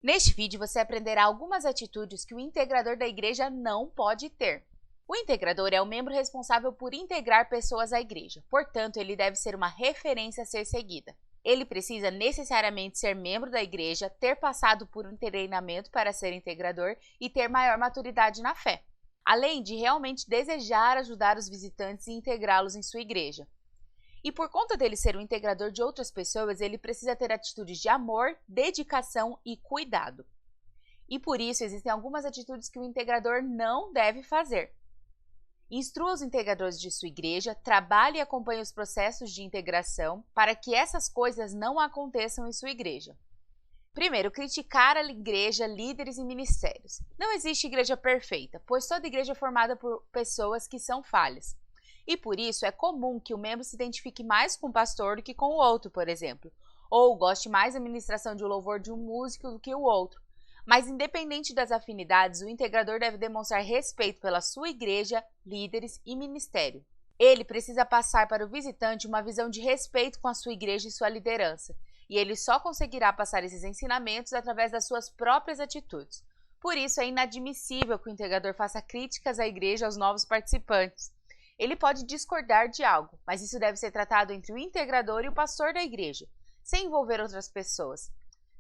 Neste vídeo você aprenderá algumas atitudes que o integrador da igreja não pode ter. O integrador é o membro responsável por integrar pessoas à igreja, portanto, ele deve ser uma referência a ser seguida. Ele precisa necessariamente ser membro da igreja, ter passado por um treinamento para ser integrador e ter maior maturidade na fé, além de realmente desejar ajudar os visitantes e integrá-los em sua igreja. E por conta dele ser um integrador de outras pessoas, ele precisa ter atitudes de amor, dedicação e cuidado. E por isso existem algumas atitudes que o integrador não deve fazer. Instrua os integradores de sua igreja, trabalhe e acompanhe os processos de integração para que essas coisas não aconteçam em sua igreja. Primeiro, criticar a igreja, líderes e ministérios. Não existe igreja perfeita, pois toda igreja é formada por pessoas que são falhas. E por isso é comum que o membro se identifique mais com o pastor do que com o outro, por exemplo, ou goste mais da ministração de louvor de um músico do que o outro. Mas independente das afinidades, o integrador deve demonstrar respeito pela sua igreja, líderes e ministério. Ele precisa passar para o visitante uma visão de respeito com a sua igreja e sua liderança, e ele só conseguirá passar esses ensinamentos através das suas próprias atitudes. Por isso é inadmissível que o integrador faça críticas à igreja aos novos participantes. Ele pode discordar de algo, mas isso deve ser tratado entre o integrador e o pastor da igreja, sem envolver outras pessoas.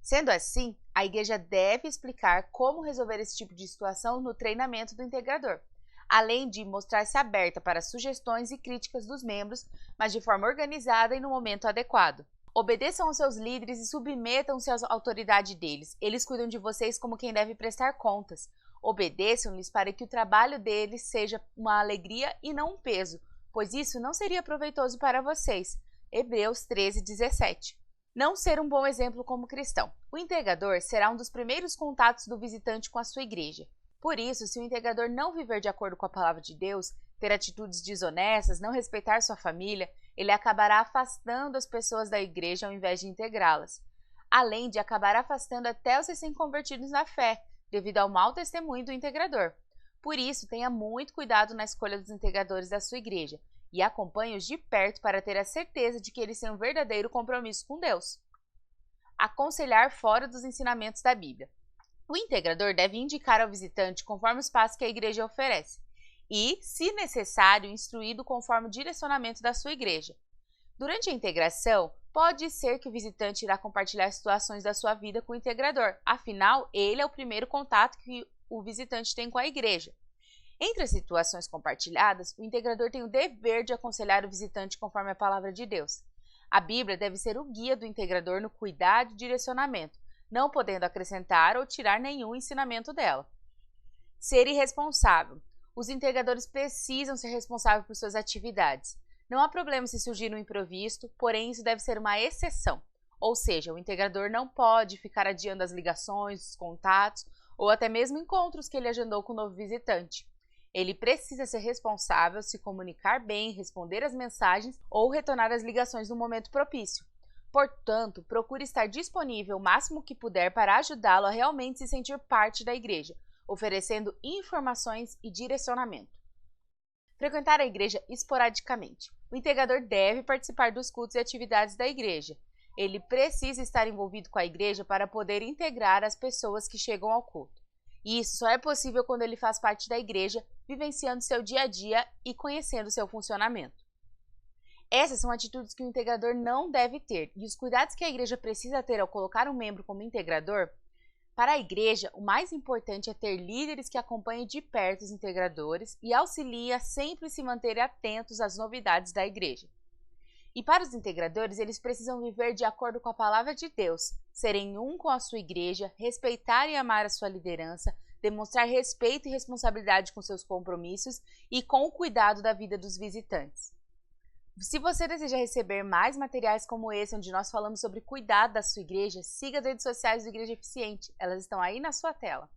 Sendo assim, a igreja deve explicar como resolver esse tipo de situação no treinamento do integrador, além de mostrar-se aberta para sugestões e críticas dos membros, mas de forma organizada e no momento adequado. Obedeçam aos seus líderes e submetam-se à autoridade deles. Eles cuidam de vocês como quem deve prestar contas. Obedeçam-lhes para que o trabalho deles seja uma alegria e não um peso, pois isso não seria proveitoso para vocês. Hebreus 13:17. Não ser um bom exemplo como cristão. O integrador será um dos primeiros contatos do visitante com a sua igreja. Por isso, se o integrador não viver de acordo com a palavra de Deus, ter atitudes desonestas, não respeitar sua família, ele acabará afastando as pessoas da igreja ao invés de integrá-las. Além de acabar afastando até os recém-convertidos na fé, devido ao mau testemunho do integrador. Por isso, tenha muito cuidado na escolha dos integradores da sua igreja e acompanhe-os de perto para ter a certeza de que eles têm um verdadeiro compromisso com Deus. Aconselhar fora dos ensinamentos da Bíblia. O integrador deve indicar ao visitante conforme os passos que a igreja oferece e, se necessário, instruí-lo conforme o direcionamento da sua igreja. Durante a integração, pode ser que o visitante irá compartilhar situações da sua vida com o integrador, afinal, ele é o primeiro contato que o visitante tem com a igreja. Entre as situações compartilhadas, o integrador tem o dever de aconselhar o visitante conforme a palavra de Deus. A Bíblia deve ser o guia do integrador no cuidado e direcionamento, não podendo acrescentar ou tirar nenhum ensinamento dela. Ser irresponsável. Os integradores precisam ser responsáveis por suas atividades. Não há problema se surgir um imprevisto, porém isso deve ser uma exceção. Ou seja, o integrador não pode ficar adiando as ligações, os contatos ou até mesmo encontros que ele agendou com o novo visitante. Ele precisa ser responsável, se comunicar bem, responder as mensagens ou retornar as ligações no momento propício. Portanto, procure estar disponível o máximo que puder para ajudá-lo a realmente se sentir parte da igreja, oferecendo informações e direcionamento. Frequentar a igreja esporadicamente. O integrador deve participar dos cultos e atividades da igreja. Ele precisa estar envolvido com a igreja para poder integrar as pessoas que chegam ao culto. E isso só é possível quando ele faz parte da igreja, vivenciando seu dia a dia e conhecendo seu funcionamento. Essas são atitudes que o integrador não deve ter, e os cuidados que a igreja precisa ter ao colocar um membro como integrador. Para a igreja, o mais importante é ter líderes que acompanhem de perto os integradores e auxiliem a sempre se manterem atentos às novidades da igreja. E para os integradores, eles precisam viver de acordo com a palavra de Deus, serem um com a sua igreja, respeitar e amar a sua liderança, demonstrar respeito e responsabilidade com seus compromissos e com o cuidado da vida dos visitantes. Se você deseja receber mais materiais como esse, onde nós falamos sobre cuidado da sua igreja, siga as redes sociais do Igreja Eficiente. Elas estão aí na sua tela.